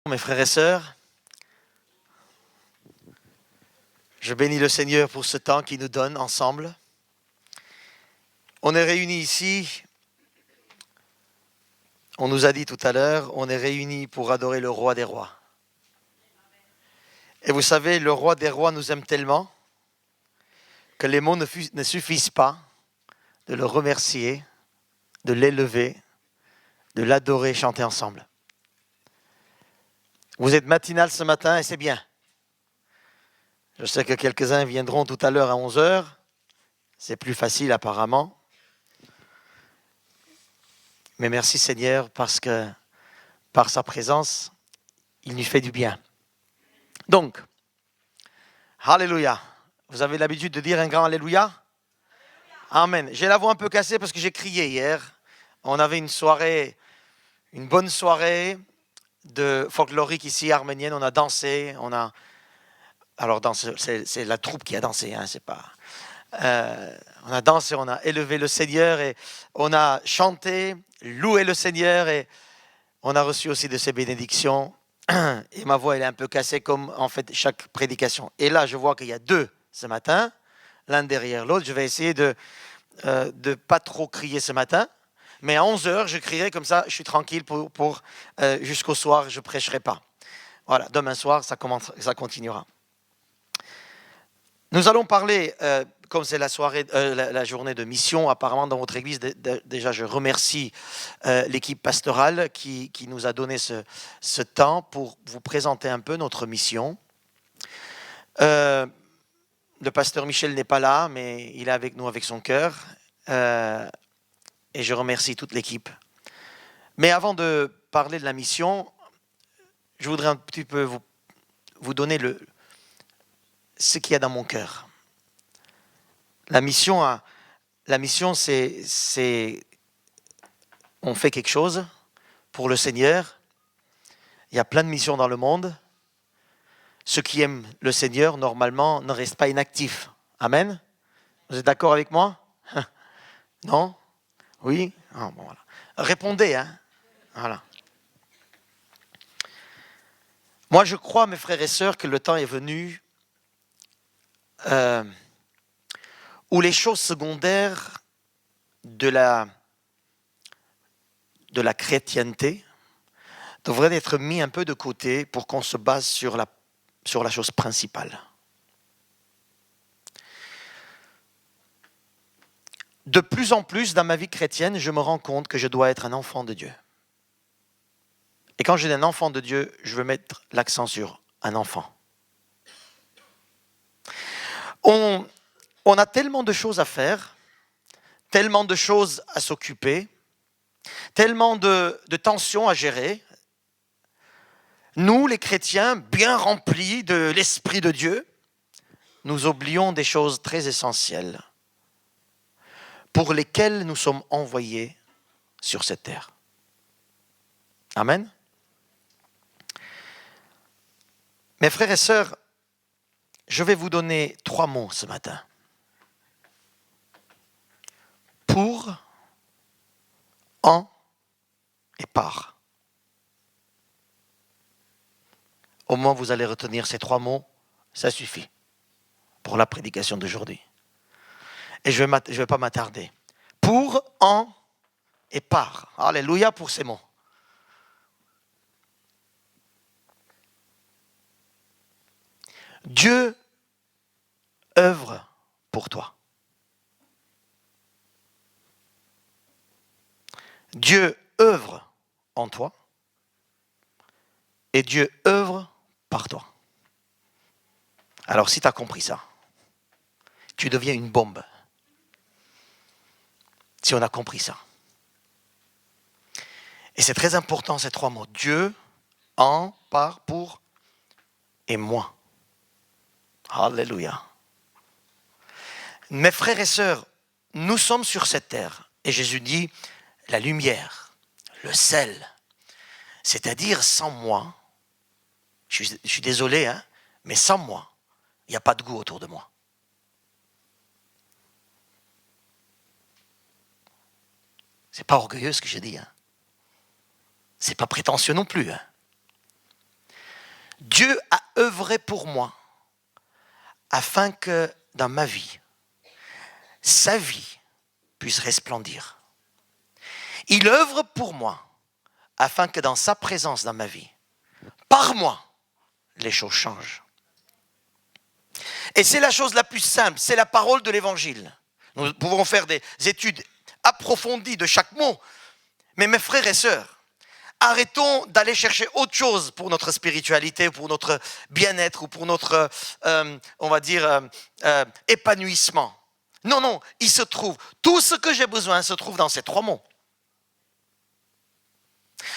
Mes frères et sœurs, je bénis le Seigneur pour ce temps qu'il nous donne ensemble. On est réunis ici, on nous a dit tout à l'heure, on est réunis pour adorer le roi des rois. Et vous savez, le roi des rois nous aime tellement que les mots ne suffisent pas de le remercier, de l'élever, de l'adorer, chanter ensemble. Vous êtes matinal ce matin et c'est bien. Je sais que quelques-uns viendront tout à l'heure à 11h. C'est plus facile apparemment. Mais merci Seigneur parce que par sa présence, il nous fait du bien. Donc, Alléluia. Vous avez l'habitude de dire un grand Alléluia? Amen. J'ai la voix un peu cassée parce que j'ai crié hier. On avait une soirée, une bonne soirée de folklorique ici arménienne. On a dansé, alors c'est la troupe qui a dansé, hein, c'est pas. On a dansé, on a élevé le Seigneur et on a chanté, loué le Seigneur et on a reçu aussi de ses bénédictions. Et ma voix elle est un peu cassée comme en fait chaque prédication. Et là je vois qu'il y a deux ce matin, l'un derrière l'autre. Je vais essayer de pas trop crier ce matin. Mais à 11h, je crierai comme ça, je suis tranquille pour jusqu'au soir, je ne prêcherai pas. Voilà, demain soir, ça continuera. Nous allons parler, comme c'est la soirée, la journée de mission, apparemment dans votre église, déjà je remercie l'équipe pastorale qui nous a donné ce temps pour vous présenter un peu notre mission. Le pasteur Michel n'est pas là, mais il est avec nous avec son cœur. Et je remercie toute l'équipe. Mais avant de parler de la mission, je voudrais un petit peu vous donner ce qu'il y a dans mon cœur. La mission, c'est on fait quelque chose pour le Seigneur. Il y a plein de missions dans le monde. Ceux qui aiment le Seigneur, normalement, ne restent pas inactifs. Amen. Vous êtes d'accord avec moi? Non? Oui? Ah, bon, voilà. Répondez, hein? Voilà. Moi, je crois, mes frères et sœurs, que le temps est venu où les choses secondaires de la chrétienté devraient être mis un peu de côté pour qu'on se base sur la chose principale. De plus en plus, dans ma vie chrétienne, je me rends compte que je dois être un enfant de Dieu. Et quand je dis un enfant de Dieu, je veux mettre l'accent sur un enfant. On a tellement de choses à faire, tellement de choses à s'occuper, tellement de tensions à gérer. Nous, les chrétiens, bien remplis de l'Esprit de Dieu, nous oublions des choses très essentielles pour lesquelles nous sommes envoyés sur cette terre. Amen. Mes frères et sœurs, je vais vous donner 3 mots ce matin. Pour, en et par. Au moins, vous allez retenir ces 3 mots, ça suffit pour la prédication d'aujourd'hui. Et je ne vais pas m'attarder. Pour, en et par. Alléluia pour ces mots. Dieu œuvre pour toi. Dieu œuvre en toi et Dieu œuvre par toi. Alors si tu as compris ça, tu deviens une bombe. Si on a compris ça. Et c'est très important ces 3 mots. Dieu, en, par, pour et moi. Alléluia. Mes frères et sœurs, nous sommes sur cette terre. Et Jésus dit, la lumière, le sel. C'est-à-dire sans moi, je suis désolé, hein, mais sans moi, il n'y a pas de goût autour de moi. C'est pas orgueilleux ce que je dis. Hein. C'est pas prétentieux non plus. Hein. Dieu a œuvré pour moi afin que dans ma vie, sa vie puisse resplendir. Il œuvre pour moi afin que dans sa présence dans ma vie, par moi, les choses changent. Et c'est la chose la plus simple, c'est la parole de l'Évangile. Nous pouvons faire des études approfondies de chaque mot, mais mes frères et sœurs, arrêtons d'aller chercher autre chose pour notre spiritualité, pour notre bien-être ou pour notre, on va dire, épanouissement. Non, il se trouve, tout ce que j'ai besoin se trouve dans ces 3 mots.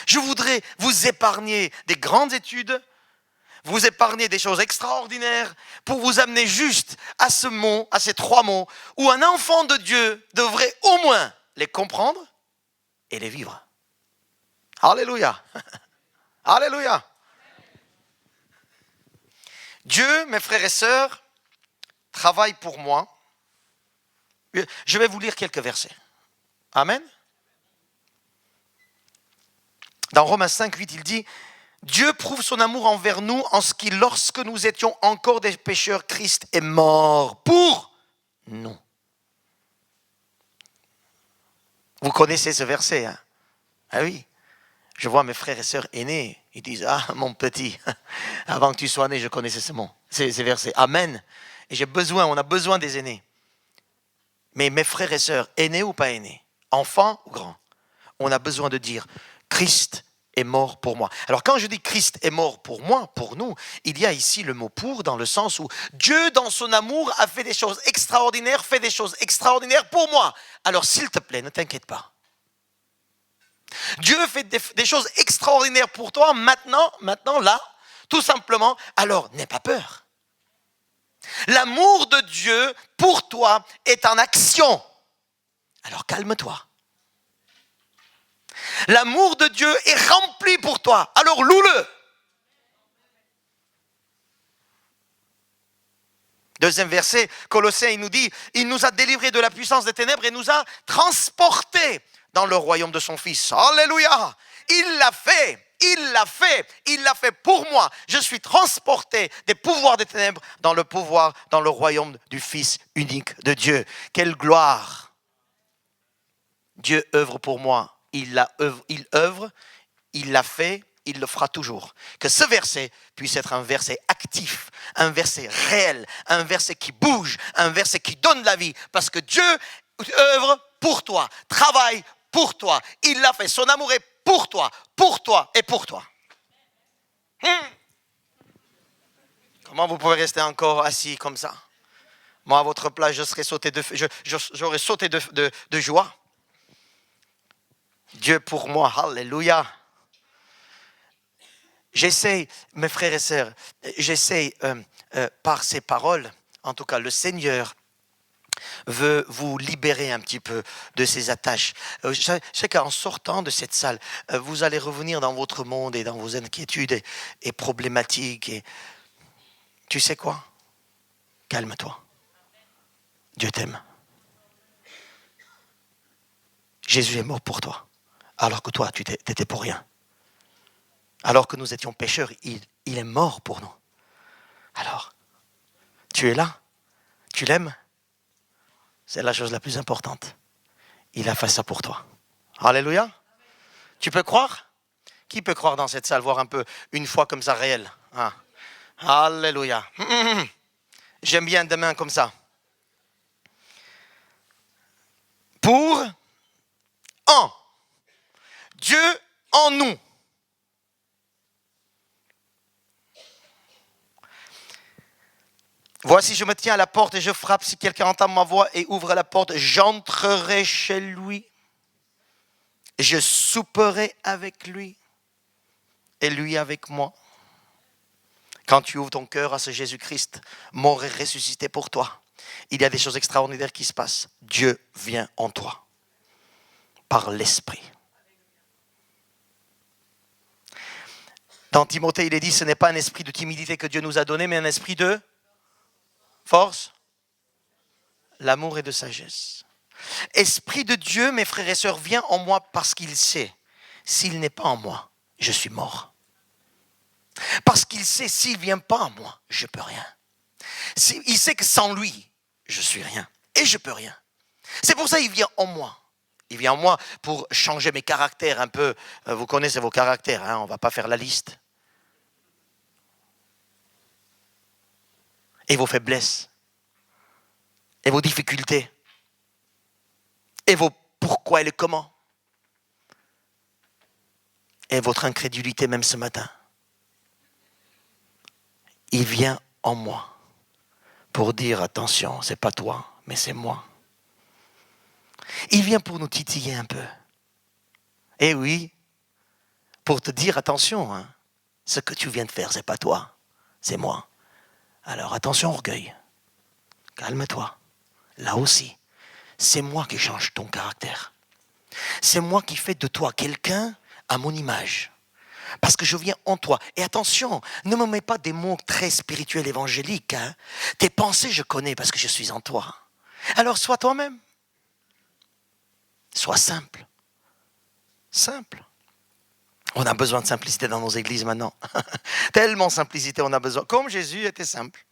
Je voudrais vous épargner des grandes études, vous épargner des choses extraordinaires pour vous amener juste à ce mot, à ces 3 mots, où un enfant de Dieu devrait au moins les comprendre et les vivre. Alléluia. Alléluia. Dieu, mes frères et sœurs, travaille pour moi. Je vais vous lire quelques versets. Amen. Dans Romains 5, 8, il dit « Dieu prouve son amour envers nous en ce qui, lorsque nous étions encore des pécheurs, Christ est mort pour nous. » Vous connaissez ce verset, hein? Ah oui. Je vois mes frères et sœurs aînés, ils disent « Ah, mon petit, avant que tu sois né, je connaissais ces versets. » Amen. Et on a besoin des aînés. Mais mes frères et sœurs, aînés ou pas aînés, enfants ou grands, on a besoin de dire « Christ est mort pour moi ». Alors quand je dis « Christ est mort pour moi », pour nous, il y a ici le mot « pour » dans le sens où Dieu, dans son amour, a fait des choses extraordinaires, fait des choses extraordinaires pour moi. Alors s'il te plaît, ne t'inquiète pas. Dieu fait des choses extraordinaires pour toi maintenant, là, tout simplement, alors n'aie pas peur. L'amour de Dieu pour toi est en action. Alors calme-toi. L'amour de Dieu est rempli pour toi, alors loue-le. Deuxième verset, Colossiens, il nous dit, il nous a délivrés de la puissance des ténèbres et nous a transportés dans le royaume de son Fils. Alléluia! Il l'a fait pour moi. Je suis transporté des pouvoirs des ténèbres dans le royaume du Fils unique de Dieu. Quelle gloire! Dieu œuvre pour moi. Il œuvre, il l'a fait, il le fera toujours. Que ce verset puisse être un verset actif, un verset réel, un verset qui bouge, un verset qui donne la vie. Parce que Dieu œuvre pour toi, travaille pour toi. Il l'a fait. Son amour est pour toi et pour toi. Comment vous pouvez rester encore assis comme ça? Moi, à votre place, j'aurais sauté de joie. Dieu pour moi, alléluia. J'essaie, mes frères et sœurs, par ces paroles, en tout cas le Seigneur veut vous libérer un petit peu de ces attaches. Je sais qu'en sortant de cette salle, vous allez revenir dans votre monde et dans vos inquiétudes et problématiques. Et tu sais quoi? Calme-toi. Dieu t'aime. Jésus est mort pour toi, alors que toi, tu n'étais pour rien. Alors que nous étions pécheurs, il est mort pour nous. Alors, tu es là? Tu l'aimes? C'est la chose la plus importante. Il a fait ça pour toi. Alléluia. Tu peux croire? Qui peut croire dans cette salle, voir un peu une foi comme ça réelle? Ah. Alléluia. J'aime bien des mains comme ça. Pour Dieu en nous. Voici, je me tiens à la porte et je frappe. Si quelqu'un entend ma voix et ouvre la porte, j'entrerai chez lui. Je souperai avec lui et lui avec moi. Quand tu ouvres ton cœur à ce Jésus-Christ, mort et ressuscité pour toi, il y a des choses extraordinaires qui se passent. Dieu vient en toi par l'Esprit. Dans Timothée, il est dit, ce n'est pas un esprit de timidité que Dieu nous a donné, mais un esprit de force, l'amour et de sagesse. Esprit de Dieu, mes frères et sœurs, vient en moi parce qu'il sait, s'il n'est pas en moi, je suis mort. Parce qu'il sait, s'il ne vient pas à moi, je ne peux rien. Il sait que sans lui, je suis rien. Et je ne peux rien. C'est pour ça qu'il vient en moi. Il vient en moi pour changer mes caractères un peu. Vous connaissez vos caractères, hein, on ne va pas faire la liste. Et vos faiblesses. Et vos difficultés. Et vos pourquoi et les comment. Et votre incrédulité même ce matin. Il vient en moi pour dire attention, c'est pas toi, mais c'est moi. Il vient pour nous titiller un peu. Et oui, pour te dire attention, hein, ce que tu viens de faire, c'est pas toi, c'est moi. Alors attention orgueil, calme-toi. Là aussi, c'est moi qui change ton caractère. C'est moi qui fais de toi quelqu'un à mon image. Parce que je viens en toi. Et attention, ne me mets pas des mots très spirituels évangéliques. Hein. Tes pensées, je connais parce que je suis en toi. Alors sois toi-même. Sois simple. Simple. On a besoin de simplicité dans nos églises maintenant. Tellement simplicité on a besoin. Comme Jésus était simple.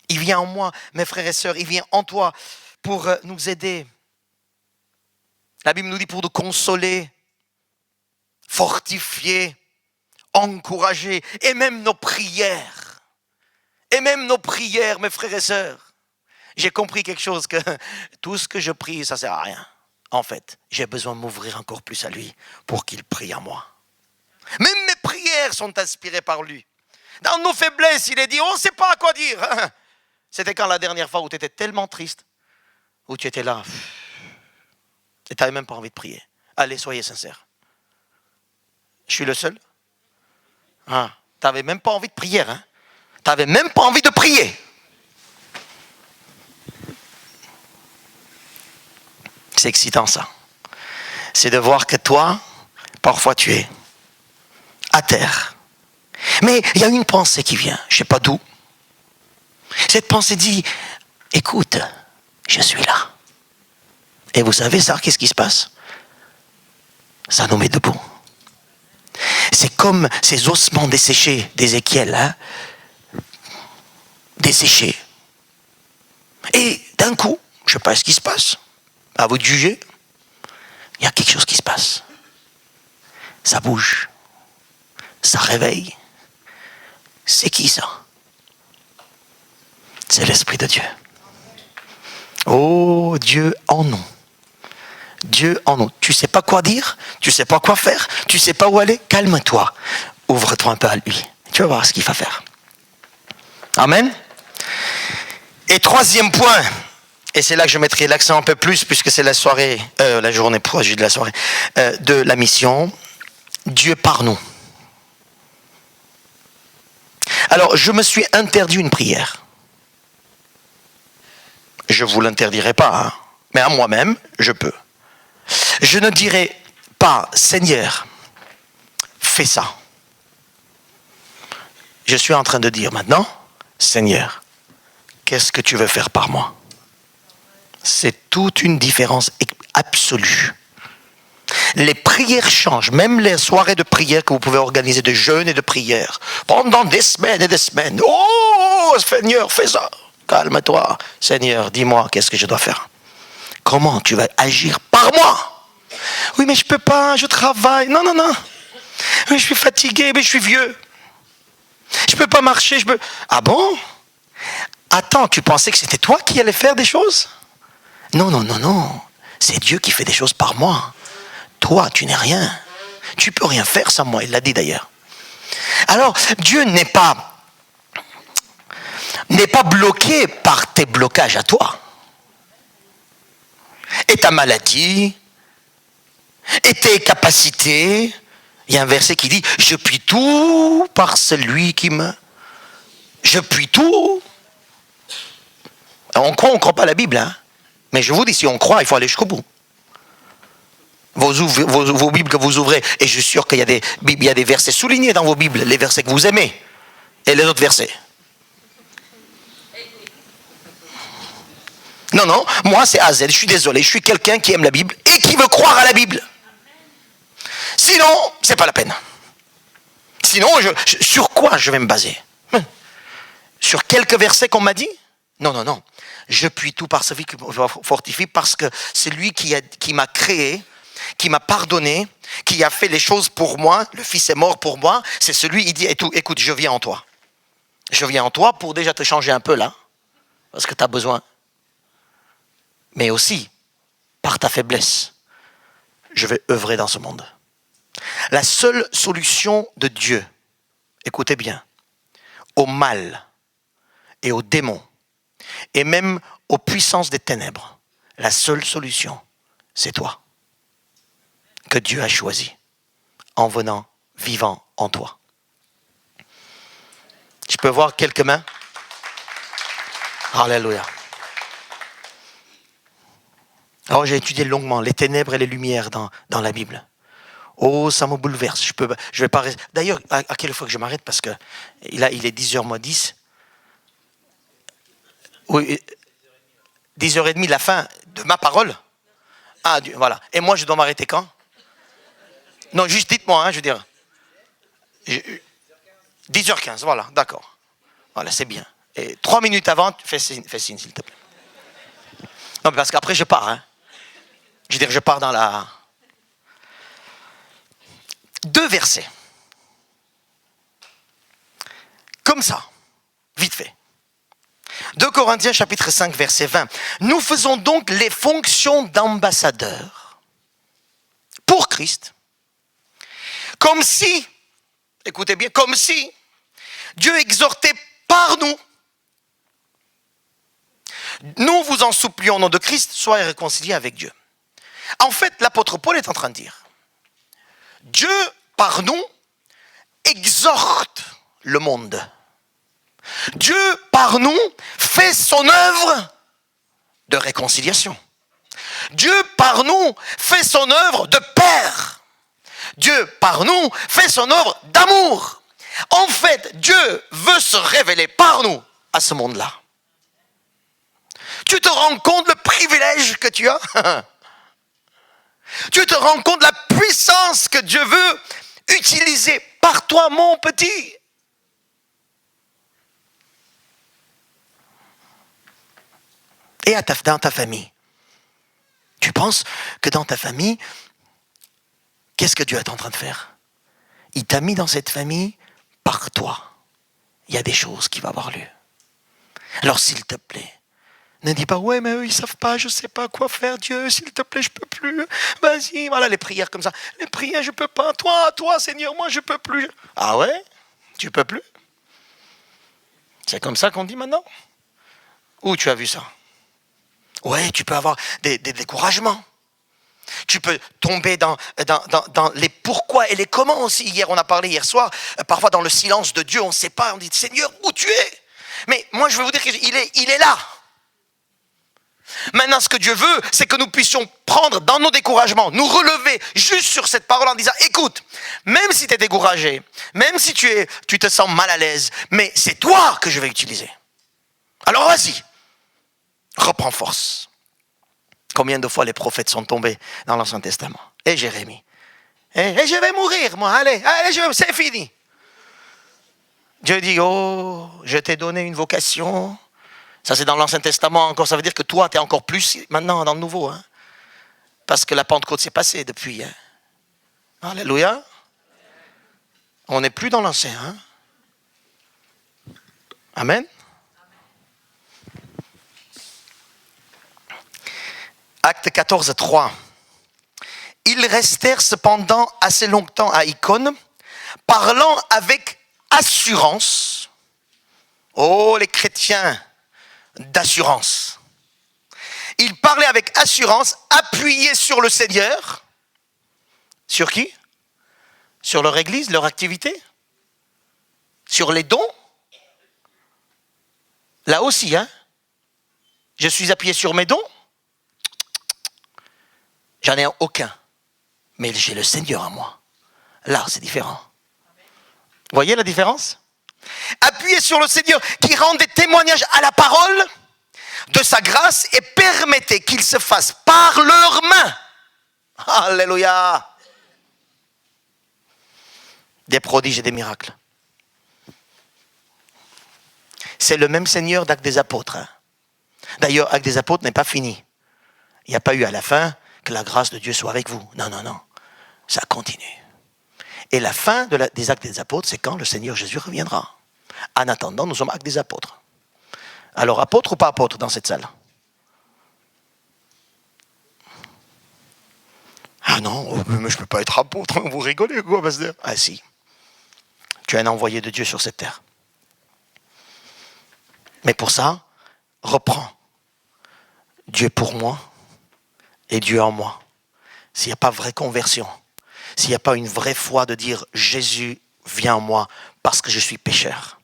Il vient en moi, mes frères et sœurs. Il vient en toi pour nous aider. La Bible nous dit pour nous consoler. Fortifier, encourager, et même nos prières. Et même nos prières, mes frères et sœurs. J'ai compris quelque chose, que tout ce que je prie, ça ne sert à rien. En fait, j'ai besoin de m'ouvrir encore plus à lui pour qu'il prie à moi. Même mes prières sont inspirées par lui. Dans nos faiblesses, il est dit, on ne sait pas à quoi dire. C'était quand la dernière fois où tu étais tellement triste, où tu étais là, et tu n'avais même pas envie de prier. Allez, soyez sincères. Je suis le seul. Ah, tu n'avais même pas envie de prier. Hein? Tu n'avais même pas envie de prier. C'est excitant ça. C'est de voir que toi, parfois tu es à terre. Mais il y a une pensée qui vient, je ne sais pas d'où. Cette pensée dit, écoute, je suis là. Et vous savez ça, qu'est-ce qui se passe? Ça nous met debout. C'est comme ces ossements desséchés d'Ézéchiel, hein? Desséchés. Et d'un coup, je ne sais pas ce qui se passe, à vous de juger, il y a quelque chose qui se passe. Ça bouge, ça réveille. C'est qui ça? C'est l'Esprit de Dieu. Oh, Dieu en nous. Dieu en nous. Tu ne sais pas quoi dire, tu ne sais pas quoi faire, tu ne sais pas où aller, calme-toi. Ouvre-toi un peu à lui. Tu vas voir ce qu'il va faire. Amen. Et troisième point, et c'est là que je mettrai l'accent un peu plus, puisque c'est la soirée, la journée, pourquoi j'ai de la soirée, de la mission, Dieu par nous. Alors, je me suis interdit une prière. Je ne vous l'interdirai pas, hein, mais à moi-même, je peux. Je ne dirai pas, Seigneur, fais ça. Je suis en train de dire maintenant, Seigneur, qu'est-ce que tu veux faire par moi? C'est toute une différence absolue. Les prières changent, même les soirées de prière que vous pouvez organiser, de jeûne et de prière, pendant des semaines et des semaines. Oh, Seigneur, fais ça. Calme-toi. Seigneur, dis-moi, qu'est-ce que je dois faire? Comment tu vas agir par moi? Oui, mais je ne peux pas, je travaille. Non. Oui, je suis fatigué, mais je suis vieux. Je ne peux pas marcher, Ah bon? Attends, tu pensais que c'était toi qui allais faire des choses? Non. C'est Dieu qui fait des choses par moi. Toi, tu n'es rien. Tu ne peux rien faire sans moi, il l'a dit d'ailleurs. Alors, Dieu n'est pas bloqué par tes blocages à toi. Et ta maladie, et tes capacités. Il y a un verset qui dit, je puis tout par celui qui me... Je puis tout. On croit pas à la Bible, hein? Mais je vous dis, si on croit, il faut aller jusqu'au bout. Vos Bibles que vous ouvrez, et je suis sûr qu'il y a des versets soulignés dans vos Bibles, les versets que vous aimez, et les autres versets. Non, moi c'est AZ, je suis désolé, je suis quelqu'un qui aime la Bible et qui veut croire à la Bible. Sinon, c'est pas la peine. Sinon, sur quoi je vais me baser? Sur quelques versets qu'on m'a dit? Non, non, non. Je puis tout par celui qui me fortifie, parce que c'est lui qui m'a créé, qui m'a pardonné, qui a fait les choses pour moi. Le Fils est mort pour moi. C'est celui, il dit, écoute, je viens en toi. Je viens en toi pour déjà te changer un peu là, parce que tu as besoin. Mais aussi, par ta faiblesse, je vais œuvrer dans ce monde. La seule solution de Dieu, écoutez bien, au mal et aux démons, et même aux puissances des ténèbres, la seule solution, c'est toi, que Dieu a choisi, en venant, vivant en toi. Je peux voir quelques mains? Alléluia. Alors j'ai étudié longuement les ténèbres et les lumières dans la Bible. Oh, ça me bouleverse. Je vais pas. D'ailleurs, à quelle fois que je m'arrête, parce que là, il est 10h moins 10. Oui, 10h30, la fin de ma parole. Ah, voilà. Et moi, je dois m'arrêter quand? Non, juste dites-moi, je veux dire. 10h15, voilà, d'accord. Voilà, c'est bien. Et 3 minutes avant, fais signe, s'il te plaît. Non, mais parce qu'après, je pars. Je veux dire, je pars dans la... 2 versets. Comme ça, vite fait. 2 Corinthiens chapitre 5 verset 20. Nous faisons donc les fonctions d'ambassadeurs pour Christ, comme si, écoutez bien, comme si Dieu exhortait par nous. Nous vous en supplions au nom de Christ, soyez réconciliés avec Dieu. En fait, l'apôtre Paul est en train de dire, Dieu, par nous, exhorte le monde. Dieu, par nous, fait son œuvre de réconciliation. Dieu, par nous, fait son œuvre de Père. Dieu, par nous, fait son œuvre d'amour. En fait, Dieu veut se révéler par nous à ce monde-là. Tu te rends compte le privilège que tu as? Tu te rends compte la puissance que Dieu veut utiliser par toi, mon petit? Et dans ta famille. Tu penses que dans ta famille, qu'est-ce que Dieu est en train de faire? Il t'a mis dans cette famille par toi. Il y a des choses qui vont avoir lieu. Alors s'il te plaît, ne dis pas, ouais, mais eux, ils ne savent pas, je ne sais pas quoi faire, Dieu, s'il te plaît, je ne peux plus. Vas-y, voilà les prières comme ça. Les prières, je ne peux pas. Toi, Seigneur, moi, je ne peux plus. Ah ouais? Tu ne peux plus? C'est comme ça qu'on dit maintenant? Où tu as vu ça? Ouais, tu peux avoir des découragements. Tu peux tomber dans les pourquoi et les comment aussi. Hier, on a parlé hier soir, parfois dans le silence de Dieu, on ne sait pas, on dit, Seigneur, où tu es? Mais moi, je veux vous dire qu'il est là. Maintenant, ce que Dieu veut, c'est que nous puissions prendre dans nos découragements, nous relever juste sur cette parole en disant, écoute, même si tu es découragé, même si tu te sens mal à l'aise, mais c'est toi que je vais utiliser. Alors vas-y, reprends force. Combien de fois les prophètes sont tombés dans l'Ancien Testament? Et Jérémie. Et je vais mourir, moi, allez, c'est fini. Dieu dit, oh, je t'ai donné une vocation. Ça, c'est dans l'Ancien Testament encore. Ça veut dire que toi, tu es encore plus maintenant dans le Nouveau. Parce que la Pentecôte s'est passée depuis. Alléluia. On n'est plus dans l'Ancien. Amen. Acte 14, 3. Ils restèrent cependant assez longtemps à Icône, parlant avec assurance. Oh, les chrétiens d'assurance. Ils parlaient avec assurance, appuyés sur le Seigneur. Sur qui? Sur leur église, leur activité? Sur les dons? Là aussi, je suis appuyé sur mes dons? J'en ai aucun. Mais j'ai le Seigneur en moi. Là, c'est différent. Vous voyez la différence? Appuyez sur le Seigneur qui rend des témoignages à la parole de sa grâce et permettez qu'il se fasse par leurs mains. Alléluia. des prodiges et des miracles. C'est le même Seigneur d'Actes des Apôtres. D'ailleurs, Actes des Apôtres n'est pas fini. Il n'y a pas eu à la fin que la grâce de Dieu soit avec vous. Non, non, non. Ça continue. Et la fin des Actes des Apôtres, c'est quand le Seigneur Jésus reviendra. En attendant, nous sommes Actes des Apôtres. Alors, apôtre ou pas apôtre dans cette salle? Ah non, mais je ne peux pas être apôtre, vous rigolez quoi, pasteur? Ah si, tu es un envoyé de Dieu sur cette terre. Mais pour ça, reprends. Dieu pour moi et Dieu en moi. S'il n'y a pas vraie conversion, s'il n'y a pas une vraie foi de dire Jésus vient en moi parce que je suis pécheur,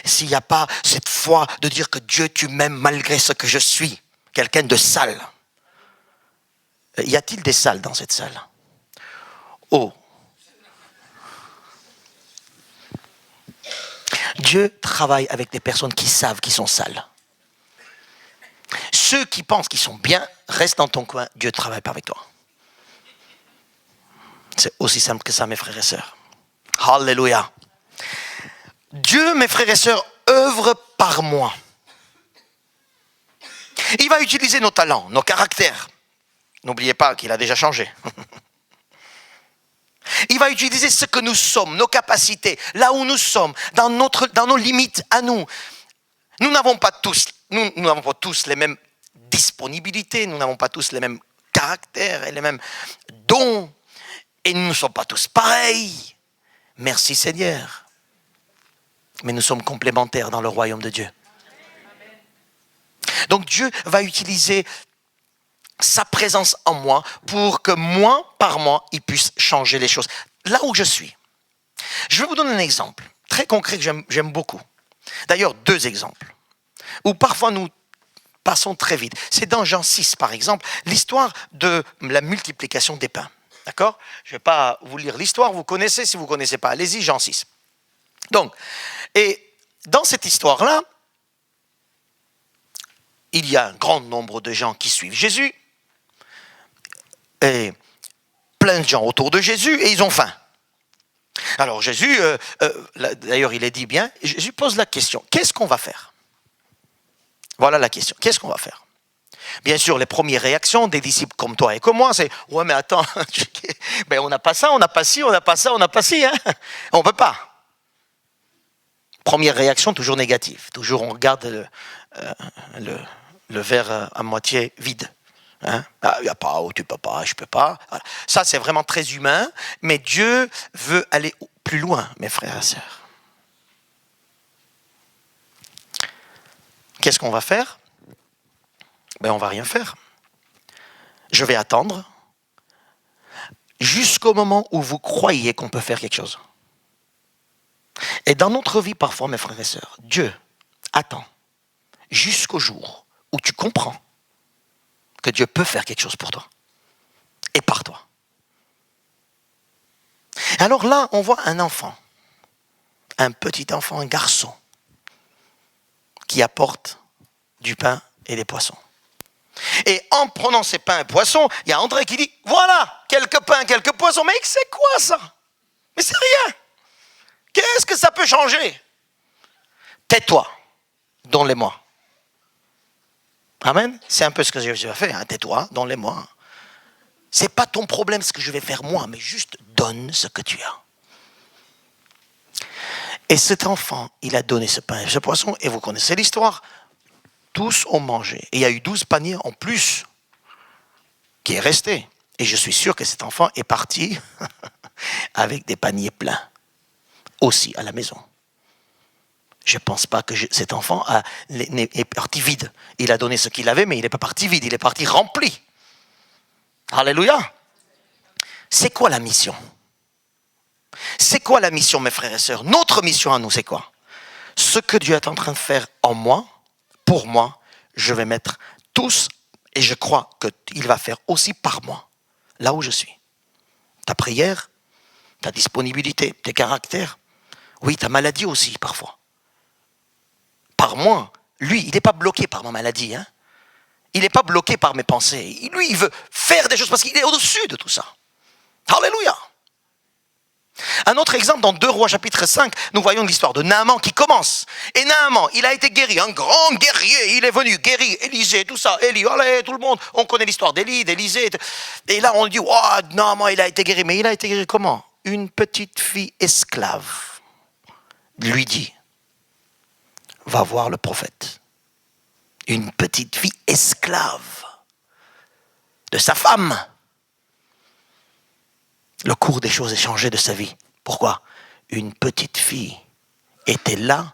s'il n'y a pas cette foi de dire que Dieu tu m'aimes malgré ce que je suis, quelqu'un de sale. Y a-t-il des sales dans cette salle? Oh. Dieu travaille avec des personnes qui savent qu'ils sont sales. Ceux qui pensent qu'ils sont bien, restent dans ton coin, Dieu ne travaille pas avec toi. C'est aussi simple que ça, mes frères et sœurs. Alléluia. Dieu, mes frères et sœurs, œuvre par moi. Il va utiliser nos talents, nos caractères. N'oubliez pas qu'il a déjà changé. Il va utiliser ce que nous sommes, nos capacités, là où nous sommes, dans nos limites à nous. Nous n'avons pas tous les mêmes disponibilités, nous n'avons pas tous les mêmes caractères et les mêmes dons. Et nous ne sommes pas tous pareils. Merci Seigneur. Mais nous sommes complémentaires dans le royaume de Dieu. Donc Dieu va utiliser sa présence en moi pour que moi, par moi, il puisse changer les choses. Là où je suis. Je vais vous donner un exemple très concret que j'aime beaucoup. D'ailleurs, 2 exemples. Où parfois nous passons très vite. C'est dans Jean 6, par exemple, l'histoire de la multiplication des pains. D'accord? Je ne vais pas vous lire l'histoire, vous connaissez, si vous ne connaissez pas, allez-y, Jean 6. Donc, et dans cette histoire-là, il y a un grand nombre de gens qui suivent Jésus, et plein de gens autour de Jésus, et ils ont faim. Alors Jésus, d'ailleurs il est dit bien, Jésus pose la question, qu'est-ce qu'on va faire? Voilà la question, qu'est-ce qu'on va faire? Bien sûr, les premières réactions des disciples comme toi et comme moi, c'est « Ouais, mais attends, ben, on n'a pas ça, on n'a pas ci, on n'a pas ça, on n'a pas ci. Hein. On ne peut pas. » Première réaction, toujours négative. Toujours, on regarde le verre à moitié vide. Hein? Ah, il n'y a pas, oh, tu ne peux pas, je ne peux pas. Voilà. Ça, c'est vraiment très humain, mais Dieu veut aller plus loin, mes frères et sœurs. Qu'est-ce qu'on va faire? Ben, on ne va rien faire. Je vais attendre jusqu'au moment où vous croyez qu'on peut faire quelque chose. Et dans notre vie, parfois, mes frères et sœurs, Dieu attend jusqu'au jour où tu comprends que Dieu peut faire quelque chose pour toi et par toi. Alors là, on voit un enfant, un petit enfant, un garçon, qui apporte du pain et des poissons. Et en prenant ces pains et poissons, il y a André qui dit, voilà, quelques pains, quelques poissons. Mais c'est quoi ça? Mais c'est rien. Qu'est-ce que ça peut changer? Tais-toi, donne-les-moi. Amen. C'est un peu ce que Jésus a fait. Hein. Tais-toi, donne-les-moi. C'est pas ton problème ce que je vais faire moi, mais juste donne ce que tu as. Et cet enfant, il a donné ce pain et ce poisson, et vous connaissez l'histoire. Tous ont mangé. Et il y a eu 12 paniers en plus qui est resté. Et je suis sûr que cet enfant est parti avec des paniers pleins. Aussi à la maison. Je ne pense pas que cet enfant est parti vide. Il a donné ce qu'il avait, mais il n'est pas parti vide. Il est parti rempli. Alléluia. C'est quoi la mission? C'est quoi la mission, mes frères et sœurs? Notre mission à nous, c'est quoi? Ce que Dieu est en train de faire en moi, pour moi, je vais mettre tous, et je crois qu'il va faire aussi par moi, là où je suis. Ta prière, ta disponibilité, tes caractères, oui, ta maladie aussi, parfois. Par moi, lui, il n'est pas bloqué par ma maladie. Hein. Il n'est pas bloqué par mes pensées. Lui, il veut faire des choses parce qu'il est au-dessus de tout ça. Alléluia. Un autre exemple, dans 2 Rois chapitre 5, nous voyons l'histoire de Naaman qui commence. Et Naaman, il a été guéri, un grand guerrier, il est venu guéri, Élisée, tout ça, Élie, allez, tout le monde, on connaît l'histoire d'Élie, d'Élisée. Et là, on dit, oh, Naaman, il a été guéri. Mais il a été guéri comment? Une petite fille esclave lui dit, va voir le prophète. Une petite fille esclave de sa femme. Le cours des choses est changé de sa vie. Pourquoi? Une petite fille était là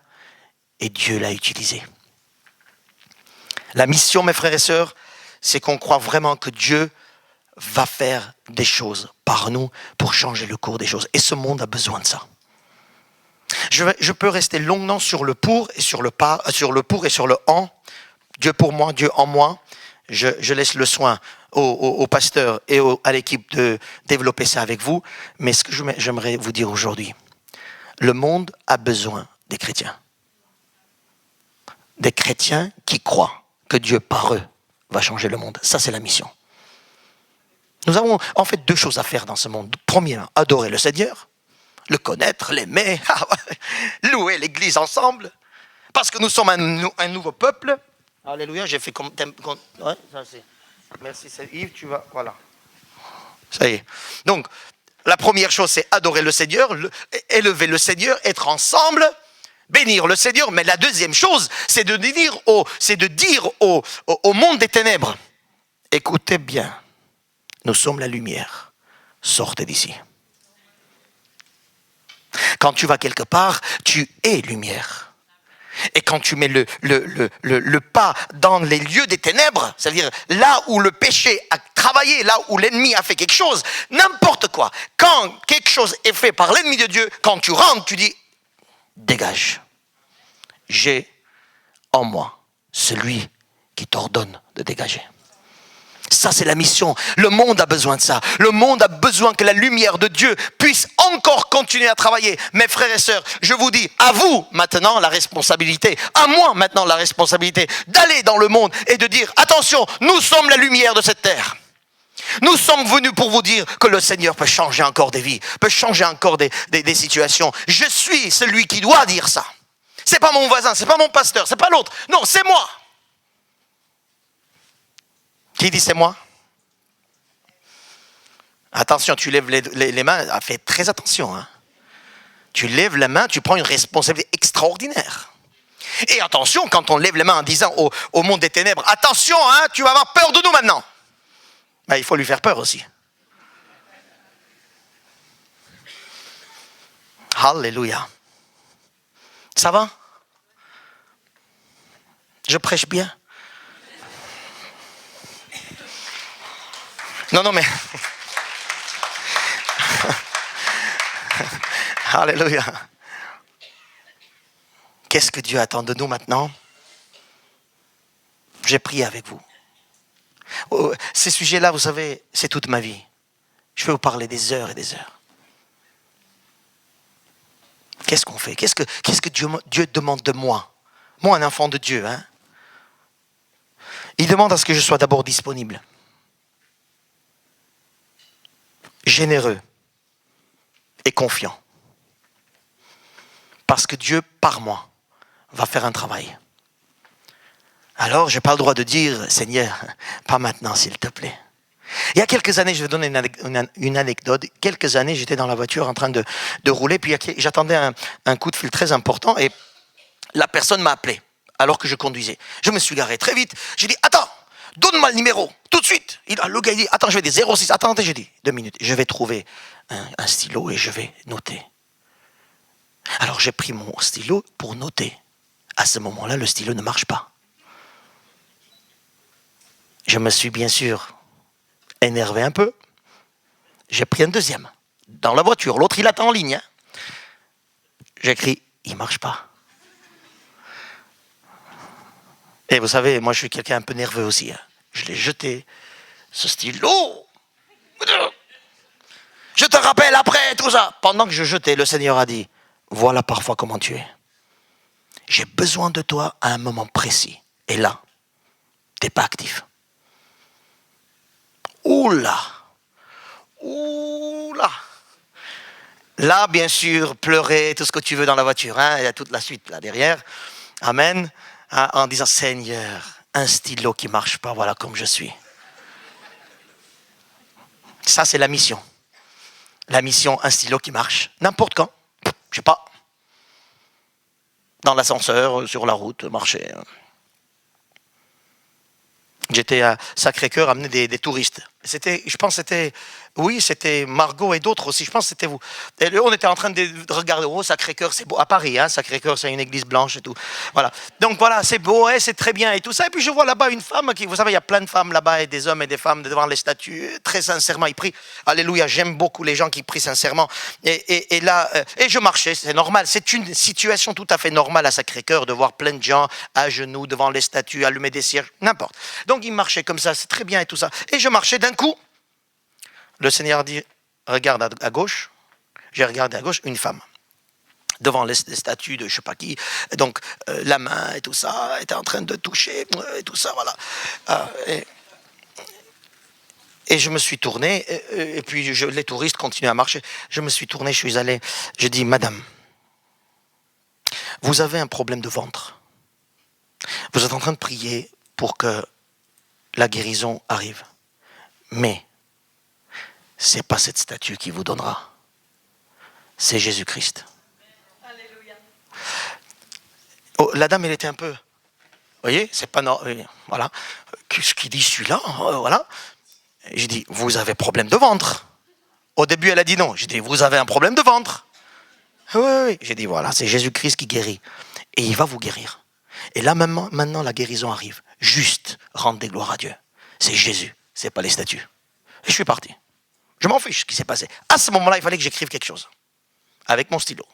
et Dieu l'a utilisée. La mission, mes frères et sœurs, c'est qu'on croit vraiment que Dieu va faire des choses par nous pour changer le cours des choses. Et ce monde a besoin de ça. Je peux rester longuement sur le pour et sur le pas, sur le pour et sur le en. Dieu pour moi, Dieu en moi. Je laisse le soin au pasteur et à l'équipe de développer ça avec vous. Mais ce que j'aimerais vous dire aujourd'hui, le monde a besoin des chrétiens. Des chrétiens qui croient que Dieu par eux va changer le monde. Ça, c'est la mission. Nous avons en fait 2 choses à faire dans ce monde. Premièrement, adorer le Seigneur, le connaître, l'aimer, louer l'Église ensemble, parce que nous sommes un nouveau peuple. Alléluia, j'ai fait comme... Ouais, ça c'est... Merci, c'est Yves, tu vas... Voilà. Ça y est. Donc, la première chose, c'est adorer le Seigneur, élever le Seigneur, être ensemble, bénir le Seigneur. Mais la deuxième chose, c'est de dire au monde des ténèbres, écoutez bien, nous sommes la lumière, sortez d'ici. Quand tu vas quelque part, tu es lumière. Et quand tu mets le pas dans les lieux des ténèbres, c'est-à-dire là où le péché a travaillé, là où l'ennemi a fait quelque chose, n'importe quoi, quand quelque chose est fait par l'ennemi de Dieu, quand tu rentres, tu dis, dégage. J'ai en moi celui qui t'ordonne de dégager. Ça, c'est la mission. Le monde a besoin de ça. Le monde a besoin que la lumière de Dieu puisse encore continuer à travailler. Mes frères et sœurs, je vous dis, à vous maintenant la responsabilité, à moi maintenant la responsabilité d'aller dans le monde et de dire, attention, nous sommes la lumière de cette terre. Nous sommes venus pour vous dire que le Seigneur peut changer encore des vies, peut changer encore des situations. Je suis celui qui doit dire ça. C'est pas mon voisin, c'est pas mon pasteur, c'est pas l'autre. Non, c'est moi. Qui dit c'est moi? Attention, tu lèves les mains, fais très attention. Hein. Tu lèves la main, tu prends une responsabilité extraordinaire. Et attention, quand on lève les mains en disant au monde des ténèbres, attention, hein, tu vas avoir peur de nous maintenant. Ben, il faut lui faire peur aussi. Alléluia. Ça va? Je prêche bien? Non, mais... Alléluia. Qu'est-ce que Dieu attend de nous maintenant? J'ai prié avec vous. Ces sujets-là, vous savez, c'est toute ma vie. Je vais vous parler des heures et des heures. Qu'est-ce qu'on fait? Qu'est-ce que Dieu demande de moi? Moi, un enfant de Dieu. Hein? Il demande à ce que je sois d'abord disponible. Généreux et confiant. Parce que Dieu, par moi, va faire un travail. Alors, je n'ai pas le droit de dire, Seigneur, pas maintenant, s'il te plaît. Il y a quelques années, je vais donner une anecdote. Quelques années, j'étais dans la voiture en train de rouler, puis j'attendais un coup de fil très important et la personne m'a appelé alors que je conduisais. Je me suis garé très vite. J'ai dit, attends, donne-moi le numéro, tout de suite. Le gars, il dit, attends, je vais dire 06. Attendez, j'ai dit, 2 minutes. Je vais trouver un stylo et je vais noter. Alors, j'ai pris mon stylo pour noter. À ce moment-là, le stylo ne marche pas. Je me suis bien sûr énervé un peu. J'ai pris un deuxième. Dans la voiture. L'autre, il attend en ligne. Hein. J'écris, il ne marche pas. Et vous savez, moi, je suis quelqu'un un peu nerveux aussi. Hein. Je l'ai jeté, ce stylo. Je te rappelle après, tout ça. Pendant que je jetais, le Seigneur a dit, voilà parfois comment tu es. J'ai besoin de toi à un moment précis. Et là, tu n'es pas actif. Oula. Là, bien sûr, pleurer, tout ce que tu veux dans la voiture. Hein, il y a toute la suite là derrière. Amen. Hein, en disant, Seigneur, un stylo qui ne marche pas, voilà comme je suis. Ça, c'est la mission. La mission, un stylo qui marche. N'importe quand. Je ne sais pas. Dans l'ascenseur, sur la route, marcher. J'étais à Sacré-Cœur, amener des touristes. Je pense que c'était Margot et d'autres aussi. Je pense que c'était vous. Et on était en train de regarder. Oh, Sacré-Cœur, c'est beau. À Paris, hein, Sacré-Cœur, c'est une église blanche et tout. Voilà. Donc voilà, c'est beau, ouais, c'est très bien et tout ça. Et puis je vois là-bas une femme vous savez, il y a plein de femmes là-bas et des hommes et des femmes devant les statues. Très sincèrement, ils prient. Alléluia, j'aime beaucoup les gens qui prient sincèrement. Et là, je marchais, c'est normal. C'est une situation tout à fait normale à Sacré-Cœur de voir plein de gens à genoux devant les statues, allumer des cierges, n'importe. Donc ils marchaient comme ça, c'est très bien et tout ça. Et je marchais d'un coup. Le Seigneur dit, regarde à gauche. J'ai regardé à gauche, une femme. Devant les statues de je ne sais pas qui. Donc, la main et tout ça, était en train de toucher et tout ça, voilà. Et je me suis tourné, et puis les touristes continuaient à marcher. Je me suis tourné, je suis allé, je dis, Madame, vous avez un problème de ventre. Vous êtes en train de prier pour que la guérison arrive. Mais, ce n'est pas cette statue qui vous donnera. C'est Jésus-Christ. Alléluia. Oh, la dame, elle était un peu... Vous voyez, c'est pas normal. Voilà. Qu'est-ce qu'il dit celui-là? Voilà. J'ai dit, vous avez problème de ventre. Au début, elle a dit non. J'ai dit, vous avez un problème de ventre. Oui. J'ai dit, voilà, c'est Jésus-Christ qui guérit. Et il va vous guérir. Et là, maintenant, la guérison arrive. Juste, rendre des gloires à Dieu. C'est Jésus, c'est pas les statues. Et je suis parti. Je m'en fiche ce qui s'est passé. À ce moment-là, il fallait que j'écrive quelque chose. Avec mon stylo.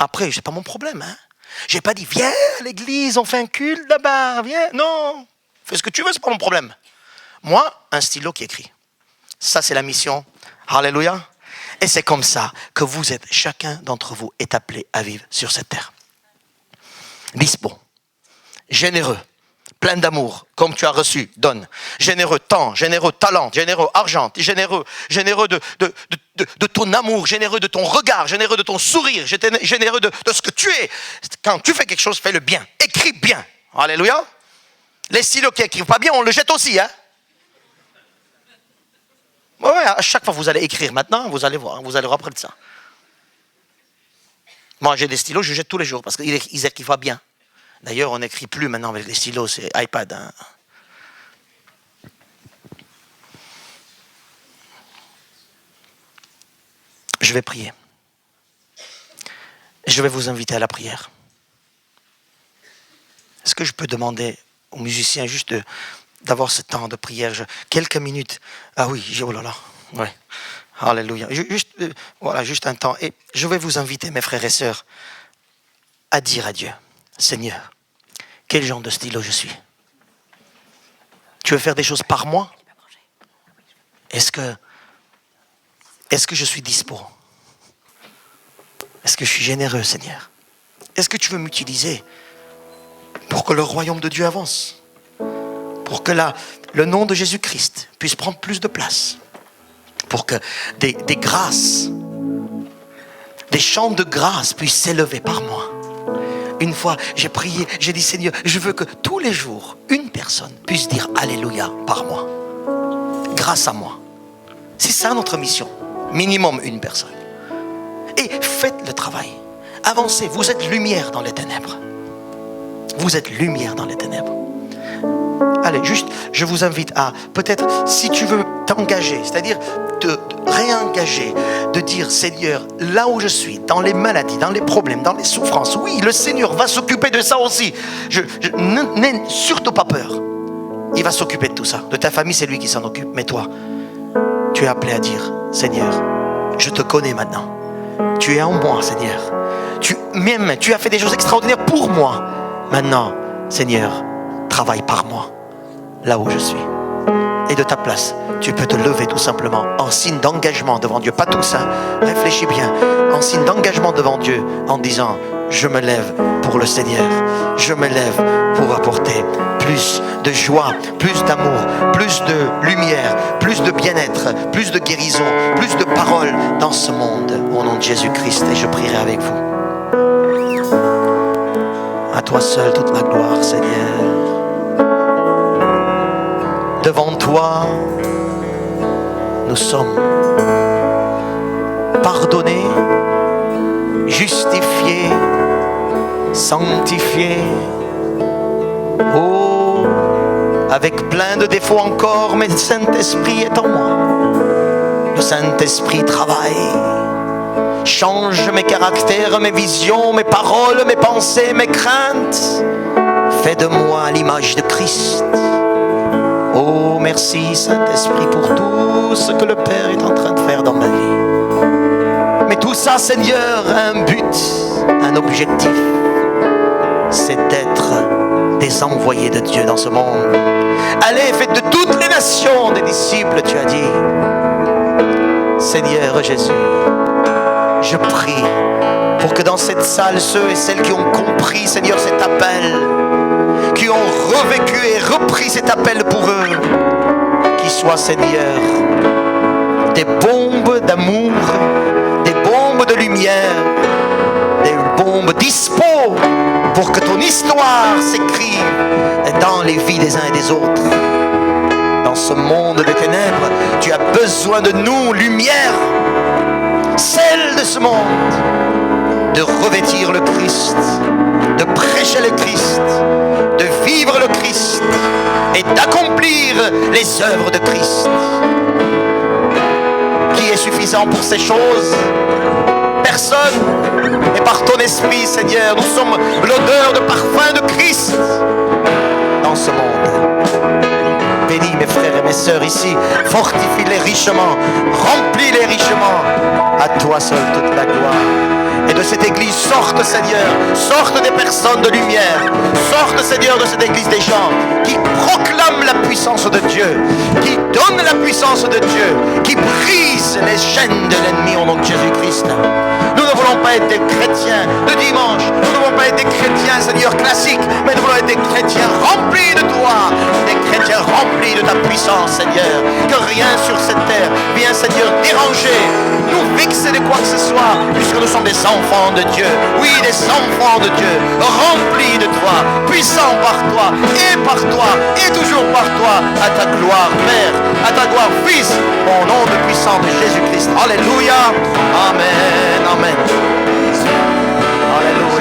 Après, c'est pas mon problème. Hein. J'ai pas dit, viens à l'église, on fait un culte là-bas, viens. Non, fais ce que tu veux, c'est pas mon problème. Moi, un stylo qui écrit. Ça, c'est la mission. Alléluia. Et c'est comme ça que vous êtes, chacun d'entre vous est appelé à vivre sur cette terre. Dispo, généreux, plein d'amour, comme tu as reçu, donne. Généreux temps, généreux talent, généreux argent, généreux de ton amour, généreux de ton regard, généreux de ton sourire, généreux de ce que tu es. Quand tu fais quelque chose, fais-le bien. Écris bien. Alléluia. Les stylos qui n'écrivent pas bien, on le jette aussi. Hein. Ouais, à chaque fois que vous allez écrire maintenant, vous allez voir, vous allez reprendre ça. Moi, j'ai des stylos, je jette tous les jours parce qu'ils écrivent pas bien. D'ailleurs, on n'écrit plus maintenant avec les stylos, c'est iPad. Hein. Je vais prier. Je vais vous inviter à la prière. Est-ce que je peux demander aux musiciens juste d'avoir ce temps de prière, quelques minutes. Ah oui, oh là là, ouais. Alléluia. Juste un temps. Et je vais vous inviter, mes frères et sœurs, à dire à Dieu, Seigneur, quel genre de stylo je suis? Tu veux faire des choses par moi? Est-ce que je suis dispo? Est-ce que je suis généreux, Seigneur? Est-ce que tu veux m'utiliser pour que le royaume de Dieu avance? Pour que le nom de Jésus-Christ puisse prendre plus de place. Pour que des grâces, des chants de grâce puissent s'élever par moi. Une fois, j'ai prié, j'ai dit, Seigneur, je veux que tous les jours, une personne puisse dire Alléluia par moi. Grâce à moi. C'est ça notre mission. Minimum une personne. Et faites le travail. Avancez. Vous êtes lumière dans les ténèbres. Vous êtes lumière dans les ténèbres. Allez, juste, je vous invite à, peut-être, si tu veux t'engager, c'est-à-dire de réengager, de dire, Seigneur, là où je suis, dans les maladies, dans les problèmes, dans les souffrances, oui, le Seigneur va s'occuper de ça aussi. N'aie surtout pas peur. Il va s'occuper de tout ça. De ta famille, c'est lui qui s'en occupe. Mais toi, tu es appelé à dire, Seigneur, je te connais maintenant. Tu es en moi, Seigneur. Tu as fait des choses extraordinaires pour moi. Maintenant, Seigneur, travaille par moi, là où je suis. Et de ta place, tu peux te lever tout simplement en signe d'engagement devant Dieu. Pas tout ça, réfléchis bien. En signe d'engagement devant Dieu en disant, je me lève pour le Seigneur. Je me lève pour apporter plus plus de joie, plus d'amour, plus de lumière, plus de bien-être, plus de guérison, plus de paroles dans ce monde. Au nom de Jésus-Christ, et je prierai avec vous. À toi seul toute la gloire, Seigneur. Devant toi, nous sommes pardonnés, justifiés, sanctifiés. Oh, avec plein de défauts encore, mais le Saint-Esprit est en moi. Le Saint-Esprit travaille, change mes caractères, mes visions, mes paroles, mes pensées, mes craintes. Fais de moi l'image de Christ. Oh, merci Saint-Esprit pour tout ce que le Père est en train de faire dans ma vie. Mais tout ça, Seigneur, a un but, un objectif. C'est d'être des envoyés de Dieu dans ce monde. Allez, faites de toutes les nations des disciples, tu as dit. Seigneur Jésus, je prie pour que dans cette salle, ceux et celles qui ont compris, Seigneur, cet appel, qui ont revécu et repris cet appel pour eux, qu'ils soient, Seigneur, des bombes d'amour, des bombes de lumière, des bombes dispo pour que ton histoire s'écrive dans les vies des uns et des autres. Dans ce monde des ténèbres, tu as besoin de nous, lumière, celle de ce monde, de revêtir le Christ, de prêcher le Christ, de vivre le Christ et d'accomplir les œuvres de Christ. Qui est suffisant pour ces choses? Personne. Et par ton esprit, Seigneur, nous sommes l'odeur de parfum de Christ dans ce monde. Bénis mes frères et mes sœurs ici, fortifie-les richement, remplis-les richement. À toi seul toute la gloire. Et de cette église sortent, Seigneur, sortent des personnes de lumière, sortent, Seigneur, de cette église des gens qui proclament la puissance de Dieu, qui donnent la puissance de Dieu, qui brisent les chaînes de l'ennemi au nom de Jésus-Christ. Nous ne voulons pas être des chrétiens de dimanche, nous ne voulons pas être des chrétiens, Seigneur, classiques, mais nous voulons être des chrétiens remplis de toi, des chrétiens remplis de ta puissance, Seigneur. Que rien sur cette terre vienne, Seigneur, déranger, nous vexer de quoi que ce soit, puisque nous sommes des enfants de Dieu. Oui, des enfants de Dieu, remplis de toi, puissants par toi, et toujours par toi, à ta gloire, Père, à ta gloire, Fils, au nom de puissant de Jésus-Christ. Alléluia. Amen. Amen. Alléluia.